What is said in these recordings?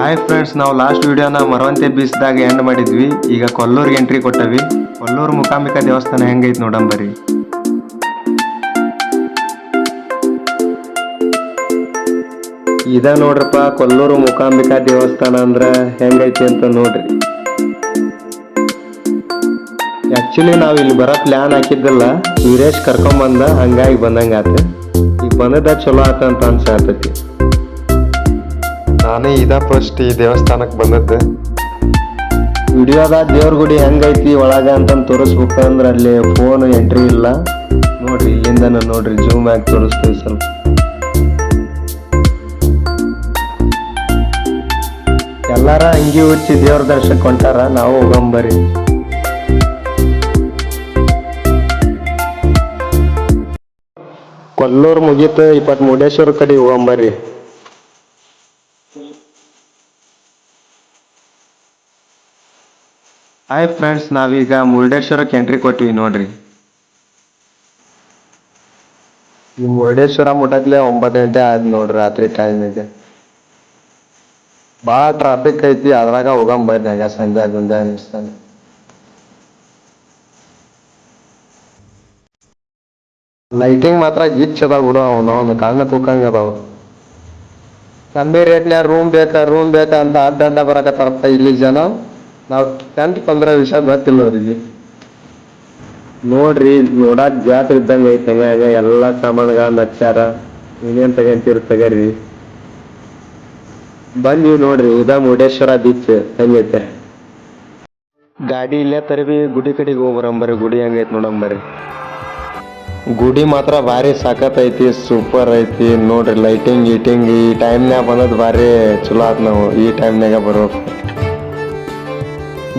Hi friends, ನಾವು last ವಿಡಿಯೋನ Maravanthe ಬೀಚ್ದಾಗ end ಮಾಡಿದ್ವಿ. ಈಗ ಕೊಲ್ಲೂರಿಗೆ ಎಂಟ್ರಿ ಕೊಟ್ಟವಿ. ಕೊಲ್ಲೂರು ಮೂಕಾಂಬಿಕಾ ದೇವಸ್ಥಾನ ಹೆಂಗೈತಿ ನೋಡಂಬರಿ. ಇದ ನೋಡ್ರಪ್ಪ ಕೊಲ್ಲೂರು ಮೂಕಾಂಬಿಕಾ ದೇವಸ್ಥಾನ ಅಂದ್ರ ಹೆಂಗೈತಿ ಅಂತ ನೋಡ್ರಿ. ಆಕ್ಚುಲಿ ನಾವ್ ಇಲ್ಲಿ ಬರೋ ಪ್ಲಾನ್ ಹಾಕಿದ್ದಲ್ಲ, ವೀರೇಶ್ ಕರ್ಕೊಂಬಂದ, ಹಂಗಾಗಿ ಬಂದಂಗ ಆತ. ಈಗ ಬಂದದ ಚಲೋ ಆತ ಅಂತ ಅನ್ಸಾತೈತಿ. ನಾನೇ ಇದ ಫಸ್ಟ್ ಈ ದೇವಸ್ಥಾನಕ್ಕೆ ಬಂದದ್ದು. ವಿಡಿಯೋದಾಗ ದೇವ್ರ ಗುಡಿ ಹೆಂಗೈತಿ ಒಳಗ ಅಂತ ತೋರಿಸ್ಬೇಕಂದ್ರ ಅಲ್ಲಿ ಫೋನ್ ಎಂಟ್ರಿ ಇಲ್ಲ ನೋಡ್ರಿ. ಇಲ್ಲಿಂದ ನೋಡ್ರಿ, ಜೂಮ್ ಆಗಿ ತೋರಿಸ್ತೀವಿ ಸ್ವಲ್ಪ. ಎಲ್ಲಾರ ಅಂಗಿ ಉಚ್ಚಿ ದೇವ್ರ ದರ್ಶನಕ್ಕೆ ಹೊಂಟಾರ, ನಾವು ಹೋಗಂಬರಿ. ಕೊಲ್ಲೂರು ಮುಗೀತು, ಮುರುಡೇಶ್ವರ ಕಡೆ ಹೋಗಂಬರಿ. ಹಾಯ್ ಫ್ರೆಂಡ್ಸ್, ನಾವೀಗ ಮುರುಡೇಶ್ವರಕ್ಕೆ ಎಂಟ್ರಿ ಕೊಟ್ಟಿವಿ ನೋಡ್ರಿ. ಈ ಮುರುಡೇಶ್ವರ ಮುಟ್ಟತ್ಲೆ 9 ಗಂಟೆ ಆದ್ ನೋಡ್ರಿ, ರಾತ್ರಿ ಟೈಮ್ ಇದೆ. ಭಾಳ ಟ್ರಾಫಿಕ್ ಐತಿ, ಅದ್ರಾಗ ಹೋಗಂಬರ್ರಿ. ಈಗ ಸಂಜೆ ಅನಿಸ್ತಾನೆ. ಲೈಟಿಂಗ್ ಮಾತ್ರ ಗಿಚ್ ಅದಾವ ಬಿಡು, ಅವನು ಕಣ್ಣ ತೂಕಂಗ ಅದಾವ. ಕಮ್ಮಿ ರೇಟ್ನ್ಯಾಗ ರೂಮ್ ಬೇಕಾ ಅಂತ ಅಡ್ಡ ಬರಕತ್ತಾರಪ್ಪ ಇಲ್ಲಿ ಜನ. ನಾವು ಟೆಂಟ್ 15 ವಿಷಯ ಗೊತ್ತಿಲ್ಲ ಅವ್ರಿಗೆ. ನೋಡ್ರಿ, ನೋಡಾಕ್ ಜಾತ್ರೆ ಇದ್ದಂಗ ಐತೆ. ಎಲ್ಲಾ ಸಾಮಾನುಗಳನ್ನ ಹಚ್ಚಾರ. ಏನೇನ್ ತಗಂತೀರಿ ತಗರಿ. ಬಂದ್ವಿ ನೋಡ್ರಿ, ಇದ ಮುರುಡೇಶ್ವರ ಬೀಚ್ ಹೆಂಗೈತೆ. ಗಾಡಿ ಇಲ್ಲೇ ತರವಿ, ಗುಡಿ ಕಡೆಗೆ ಹೋಗ್ಬರಂಬರಿ. ಗುಡಿ ಹೆಂಗೈತೆ ನೋಡಂಬರಿ. ಗುಡಿ ಮಾತ್ರ ಭಾರಿ ಸಾಕತ್ ಐತಿ, ಸೂಪರ್ ಐತಿ ನೋಡ್ರಿ. ಲೈಟಿಂಗ್ ಈ ಟೈಮ್ನ್ಯಾಗ ಬಂದದ್ ಭಾರಿ ಚಲೋ ಆತ್. ನಾವು ಈ ಟೈಮ್ನಾಗ ಬರ್ಬೇಕು.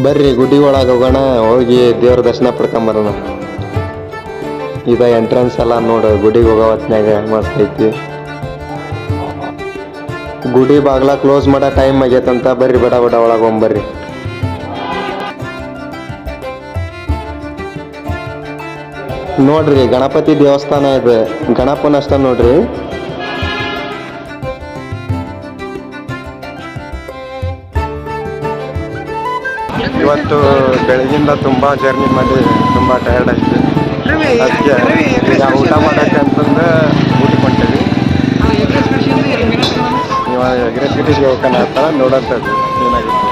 ಬರ್ರಿ ಗುಡಿ ಒಳಗೆ ಹೋಗೋಣ, ಹೋಗಿ ದೇವ್ರ ದರ್ಶನ ಪಡ್ಕೊಂಬರೋಣ. ಇದ ಎಂಟ್ರೆನ್ಸ್ ಎಲ್ಲ ನೋಡು, ಗುಡಿಗೆ ಹೋಗೋ ಹೊತ್ನ್ಯಾಗ ಮಸ್ತ್ ಐತಿ. ಗುಡಿ ಬಾಗ್ಲ ಕ್ಲೋಸ್ ಮಾಡೋ ಟೈಮ್ ಆಗೈತಂತ. ಬರ್ರಿ ಬಡ ಒಳಗೆ ಹೋಗ್ಬರ್ರಿ. ನೋಡ್ರಿ, ಗಣಪತಿ ದೇವಸ್ಥಾನ ಇದೆ. ಗಣಪನ ಅಷ್ಟ ನೋಡ್ರಿ. ಇವತ್ತು ಬೆಳಗಿಂದ ತುಂಬಾ ಜರ್ನಿ ಮಾಡಿ ತುಂಬಾ ಟಯರ್ಡ್ ಆಯ್ತು. ಅದಕ್ಕೆ ಈಗ ಊಟ ಮಾಡಕ್ಕೆ ಅಂತಂದು ಊಟಕ್ಕೆ ಹೊಂಟೇವಿ. ಇವಾಗ ಎಗ್ರೆಸ್ ಗಿಟಿಗೆ ಹೋಗ್ತಾನೆ ಆತ ನೋಡಂತದ್ದು ಏನಾಗುತ್ತೆ.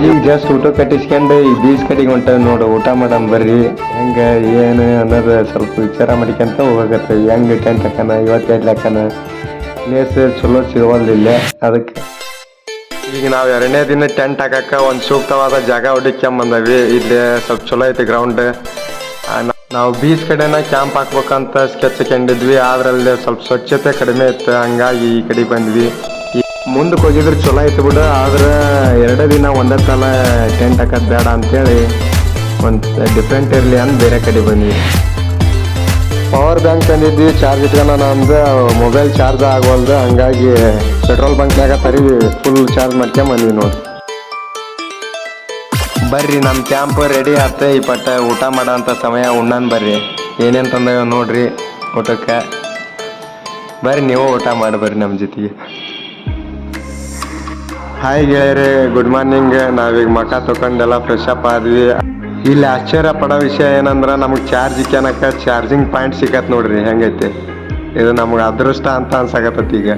ಈಗ ಜಸ್ಟ್ ಊಟ ಕಟ್ಟಿಸ್ಕೊಂಡು ಈ ಬೀಚ್ ಕಡೆಗೆ ಹೊಂಟೇವಿ ನೋಡು. ಊಟ ಮಾಡಮ್ ಬರ್ರಿ. ಹೆಂಗ ಏನು ಅನ್ನೋದು ಸ್ವಲ್ಪ ವಿಚಾರ ಮಾಡಿಕೊಂತ ಹೋಗತ್ತೆ. ಹೆಂಗ್ ಟೆಂಟ್ ಹಾಕನ, ಇವತ್ತು ಎಲ್ಲಿ ಹಾಕನ, ಪ್ಲೇಸ್ ಚಲೋ ಸಿಗೋದಿಲ್ಲ. ಅದಕ್ಕೆ ಈಗ ನಾವು 2ನೇ ದಿನ ಟೆಂಟ್ ಹಾಕಕ್ಕ ಒಂದು ಸೂಕ್ತವಾದ ಜಾಗ ಹುಡುಕ್ಕೊಂಬಂದವಿ. ಇಲ್ಲಿ ಸ್ವಲ್ಪ ಚಲೋ ಐತಿ ಗ್ರೌಂಡ್. ನಾವು ಬೀಚ್ ಕಡೆನ ಕ್ಯಾಂಪ್ ಹಾಕ್ಬೇಕಂತ ಸ್ಕೆಚ್ ಹಾಕೊಂಡಿದ್ವಿ. ಅದ್ರಲ್ಲಿ ಸ್ವಲ್ಪ ಸ್ವಚ್ಛತೆ ಕಡಿಮೆ ಇತ್ತು, ಹಂಗಾಗಿ ಈ ಕಡೆ ಬಂದ್ವಿ. ಮುಂದಕ್ಕೆ ಹೋಗಿದ್ರೆ ಚಲೋ ಐತಿ ಬಿಡು. ಆದ್ರೆ 2 ದಿನ ಒಂದೇ ಸಲ ಟೆಂಟ್ ಹಾಕೋದು ಬೇಡ ಅಂತೇಳಿ ಒಂದು ಡಿಫ್ರೆಂಟ್ ಇರಲಿ ಅಂತ ಬೇರೆ ಕಡೆ ಬಂದ್ವಿ. ಪವರ್ ಬ್ಯಾಂಕ್ ತಂದಿದ್ವಿ, ಚಾರ್ಜ್ ಇಟ್ಕೊಂಡು. ನಮ್ದು ಮೊಬೈಲ್ ಚಾರ್ಜ್ ಆಗೋಲ್ದು, ಹಂಗಾಗಿ ಪೆಟ್ರೋಲ್ ಬಂಕ್ನಾಗ ತರಿವಿ ಫುಲ್ ಚಾರ್ಜ್ ಮಾಡ್ಕೊಂಬಂದ್ವಿ ನೋಡಿ. ಬರ್ರಿ, ನಮ್ಮ ಕ್ಯಾಂಪ್ ರೆಡಿ ಆಯ್ತು. ಊಟ ಮಾಡೋ ಅಂಥ ಸಮಯ. ಉಣ್ಣನ್ ಬರ್ರಿ. ಏನೇನು ತಂದೇವ ನೋಡ್ರಿ ಊಟಕ್ಕೆ. ಬರ್ರಿ, ನೀವು ಊಟ ಮಾಡಿ ಬರ್ರಿ ನಮ್ಮ ಜೊತೆಗೆ. ಹಾಯ್ ಗೆಳೆಯರೇ, ಗುಡ್ ಮಾರ್ನಿಂಗ್. ನಾವೀಗ ಮಖ ತೊಗೊಂಡೆಲ್ಲ ಫ್ರೆಶ್ ಅಪ್ ಆದ್ವಿ. ಇಲ್ಲಿ ಆಶ್ಚರ್ಯ ಪಡೋ ವಿಷಯ ಏನಂದ್ರೆ, ನಮಗೆ ಚಾರ್ಜ್ ಇಕ್ಯಾನಕ ಚಾರ್ಜಿಂಗ್ ಪಾಯಿಂಟ್ ಸಿಗತ್ತೆ ನೋಡ್ರಿ. ಹೆಂಗೈತೆ ಇದು, ನಮ್ಗೆ ಅದೃಷ್ಟ ಅಂತ ಅನ್ಸಾಕತ್ತೈತಿ. ಈಗ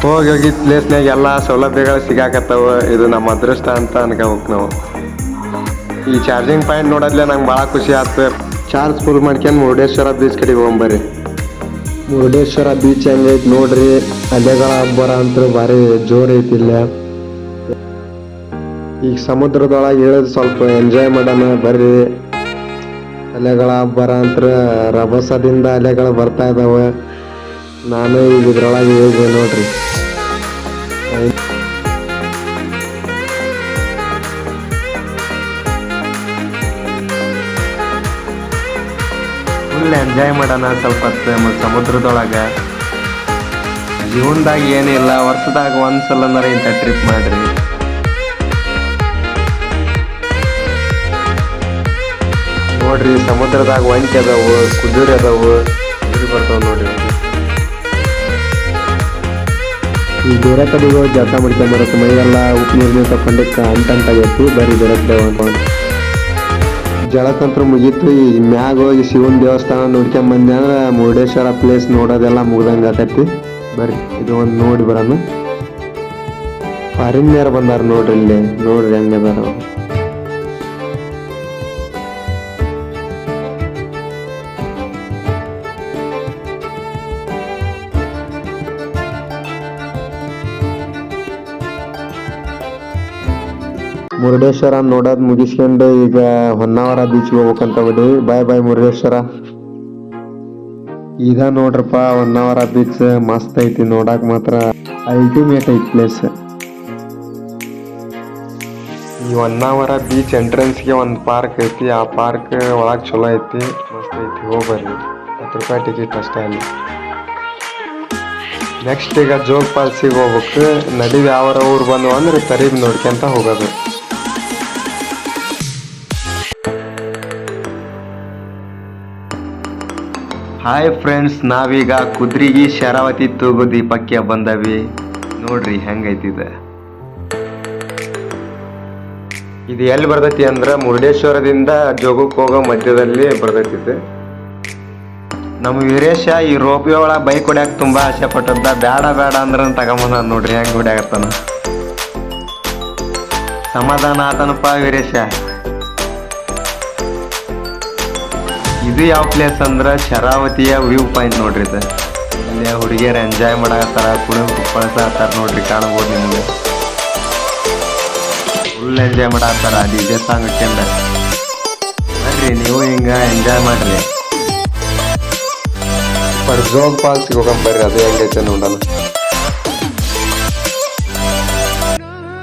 ಹೋಗಿ ಪ್ಲೇಸ್ನಾಗ ಎಲ್ಲ ಸೌಲಭ್ಯಗಳು ಸಿಗಾಕತ್ತವ. ಇದು ನಮ್ಮ ಅದೃಷ್ಟ ಅಂತ ಅನ್ಕೋಬೇಕು ನಾವು. ಈ ಚಾರ್ಜಿಂಗ್ ಪಾಯಿಂಟ್ ನೋಡೋದ್ಲೆ ನಂಗೆ ಭಾಳ ಖುಷಿ ಆಯ್ತು. ಚಾರ್ಜ್ ಫುಲ್ ಮಾಡ್ಕೊಂಡು ಮುರುಡೇಶ್ವರ ಬೀಚ್ ಕಡೆಗೆ ಹೋಗ್ಬರ್ರಿ. ಮುರುಡೇಶ್ವರ ಬೀಚ್ ಹೆಂಗೈತಿ ನೋಡ್ರಿ. ಅಲೆಗಳ ಅಬ್ಬರ ಅಂತೂ ಭಾರಿ ಜೋರ್ ಐತಿ ಇಲ್ಲ. ಈಗ ಸಮುದ್ರದೊಳಗೆ ಇಳಿದು ಸ್ವಲ್ಪ ಎಂಜಾಯ್ ಮಾಡೋಣ ಬರ್ರಿ. ಅಲೆಗಳ ಅಬ್ಬರ ಅಂತ ರಭಸದಿಂದ ಅಲೆಗಳು ಬರ್ತಾ ಇದಾವ. ನಾನು ಈಗ ಇದ್ರೊಳಗೆ ಇಳಿದೆ ನೋಡ್ರಿ. ಫುಲ್ ಎಂಜಾಯ್ ಮಾಡೋಣ ಸ್ವಲ್ಪ ಹೊತ್ತು ಸಮುದ್ರದೊಳಗೆ. ಜೀವನದಾಗ ಏನಿಲ್ಲ, ವರ್ಷದಾಗ ಒಂದ್ಸಲನಾರ ಇಂಥ ಟ್ರಿಪ್ ಮಾಡ್ರಿ. ನೋಡ್ರಿ, ಸಮುದ್ರದಾಗ ಒಂಟಿ ಅದಾವು, ಕುದುರೆ ಅದಾವು, ಬರ್ತಾವ ನೋಡ್ರಿ. ಈ ಬೇರೆ ಕಡೆಗೆ ಹೋಗಿ ಜಳಕ ಮಾಡ್ಕೊಂಬರಕ್ಕೆ ಮೈಯೆಲ್ಲ ಉಪ್ಪು ನೀರನ್ನ ತಗೊಂಡಕ್ಕೆ ಅಂಟಾಗೈತಿ. ಬರೀ ಬೇರೆ ಕಡೆ ಅನ್ಕೊಂಡು ಜಳಕಂತ್ರ ಮುಗೀತು. ಈಗ ಮ್ಯಾಗ ಹೋಗಿ ಶಿವನ ದೇವಸ್ಥಾನ ನೋಡ್ಕೊಂಬಂದೆ ಅಂದ್ರೆ ಮುರುಡೇಶ್ವರ ಪ್ಲೇಸ್ ನೋಡೋದೆಲ್ಲ ಮುಗ್ದಂಗೆ ಆಕೈತಿ. ಬರ್ರಿ ಇದು ಒಂದು ನೋಡಿ ಬರೋಣ. ಫಾರಿನ್ಯಾರು ಬಂದಾರ ನೋಡ್ರಿ, ಇಲ್ಲಿ ನೋಡ್ರಿ ಹೆಂಗದಾರ. ಮುರುಡೇಶ್ವರ ನೋಡೋದ್ ಮುಗಿಸ್ಕೊಂಡು ಈಗ ಹೊನ್ನಾವರ ಬೀಚ್ಗೆ ಹೋಗ್ಬೇಕಂತ ಬಿಡಿ. ಬಾಯ್ ಬಾಯ್ ಮುರುಡೇಶ್ವರ. ಇದ ನೋಡ್ರಪ್ಪ ಹೊನ್ನಾವರ ಬೀಚ್ ಮಸ್ತ್ ಐತಿ, ನೋಡಕ್ ಮಾತ್ರ ಅಲ್ಟಿಮೇಟ್ ಐತಿ ಪ್ಲೇಸ್. ಈ ಹೊನ್ನಾವರ ಬೀಚ್ ಎಂಟ್ರೆನ್ಸ್ಗೆ ಒಂದು ಪಾರ್ಕ್ ಐತಿ. ಆ ಪಾರ್ಕ್ ಒಳಗೆ ಚಲೋ ಐತಿ, ಮಸ್ತ್ ಐತಿ. ಹೋಗ್ಬರ್ರಿ, 10 ರೂಪಾಯಿ ಟಿಕೆಟ್ ಅಷ್ಟೇ ಅಲ್ಲಿ. ನೆಕ್ಸ್ಟ್ ಈಗ ಜೋಗ್ ಫಾಲ್ಸಿಗೆ ಹೋಗ್ಬೇಕು. ನಡಿ ಯಾವ ಊರು ಬಂದು ಅಂದ್ರೆ ತರೀಬ್ ನೋಡ್ಕೊಂತ ಹೋಗೋದು. ಹಾಯ್ ಫ್ರೆಂಡ್ಸ್, ನಾವೀಗ ಕುದ್ರಿಗಿ ಶರಾವತಿ ತೂಗು ದೀಪಕ್ಕೆ ಬಂದವಿ. ನೋಡ್ರಿ ಹೆಂಗೈತಿದೆ. ಇದು ಎಲ್ಲಿ ಬರ್ತೈತಿ ಅಂದ್ರೆ ಮುರುಡೇಶ್ವರದಿಂದ ಜೋಗಕ್ಕೆ ಹೋಗೋ ಮಧ್ಯದಲ್ಲಿ ಬರ್ತೈತಿ. ನಮ್ಮ ವೀರೇಶ ಈ ರೋಪಿ ಒಳಗೆ ಬೈಕ್ ಹೊಡ್ಯಾಕ ತುಂಬಾ ಆಸೆ ಪಟ್ಟದ್ದ. ಬೇಡ ಬೇಡ ಅಂದ್ರೆ ತಗೊಂಬಂದ. ನೋಡ್ರಿ ಹೆಂಗ್ ಹೊಡ್ಯಾಕತ್ತಾನ. ಸಮಾಧಾನ ಆತನಪ್ಪ ವೀರೇಶ. ಇದು ಯಾವ ಪ್ಲೇಸ್ ಅಂದ್ರೆ ಶರಾವತಿಯ ವ್ಯೂ ಪಾಯಿಂಟ್ ನೋಡ್ರಿ. ಇದು ಇಲ್ಲೇ ಹುಡುಗಿಯರು ಎಂಜಾಯ್ ಮಾಡಕತ್ತಾರ, ಕುಪ್ಪಳಿಸ್ತಾರ ನೋಡ್ರಿ, ಕಾಣಬಹುದು ನಿಮ್ಗೆ. ಫುಲ್ ಎಂಜಾಯ್ ಮಾಡತ್ತಾರ DJ ಸಾಂಗ್ ಇಟ್ಕೊಂಡ. ಬರ್ರಿ ನೀವು ಹಿಂಗ ಎಂಜಾಯ್ ಮಾಡ್ರಿ. ಜೋಗ್ ಫಾಲ್ಸ್ಗೆ ಹೋಗಂ ಬರ್ರಿ, ಅದು ಹೆಂಗೈತೆ ನೋಡೋಣ.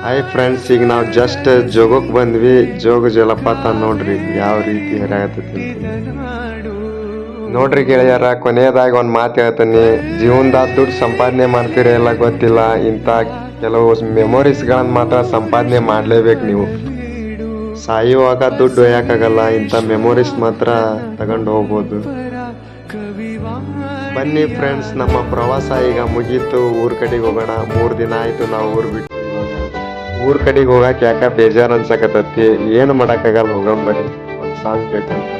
ಹಾಯ್ ಫ್ರೆಂಡ್ಸ್, ಈಗ ನಾವು ಜಸ್ಟ್ ಜೋಗಕ್ಕೆ ಬಂದ್ವಿ. ಜೋಗ ಜಲಪಾತ ನೋಡ್ರಿ ಯಾವ ರೀತಿ ಹರಿಯಾಗತ್ತೈತಿ ನೋಡ್ರಿ ಗೆಳೆಯರ. ಕೊನೆಯದಾಗಿ ಒಂದು ಮಾತು ಹೇಳ್ತೀನಿ, ಜೀವನದಾಗ ದುಡ್ಡು ಸಂಪಾದನೆ ಮಾಡ್ತೀರಿ ಎಲ್ಲ ಗೊತ್ತಿಲ್ಲ, ಇಂಥ ಕೆಲವು ಮೆಮೊರೀಸ್ಗಳನ್ನ ಮಾತ್ರ ಸಂಪಾದನೆ ಮಾಡಲೇಬೇಕು ನೀವು. ಸಾಯುವಾಗ ದುಡ್ಡು ಒಯ್ಯಕ್ಕಾಗಲ್ಲ, ಇಂಥ ಮೆಮೊರೀಸ್ ಮಾತ್ರ ತಗೊಂಡು ಹೋಗ್ಬೋದು. ಬನ್ನಿ ಫ್ರೆಂಡ್ಸ್, ನಮ್ಮ ಪ್ರವಾಸ ಈಗ ಮುಗೀತು. ಊರ್ ಕಡೆಗೆ ಹೋಗೋಣ. 3 ದಿನ ಆಯ್ತು ನಾವು ಊರ್ ಬಿಟ್ಟು. ಊರ್ ಕಡೆಗೆ ಹೋಗಕ್ಕೆ ಯಾಕ ಬೇಜಾರು ಅನ್ಸಕತ್ತೈತಿ. ಏನು ಮಾಡಕ್ಕಾಗಲ್ಲ, ಹೋಗಂಬರಿ. ಒಂದು ಸಾಂಗ್ ಬೇಕಂತ.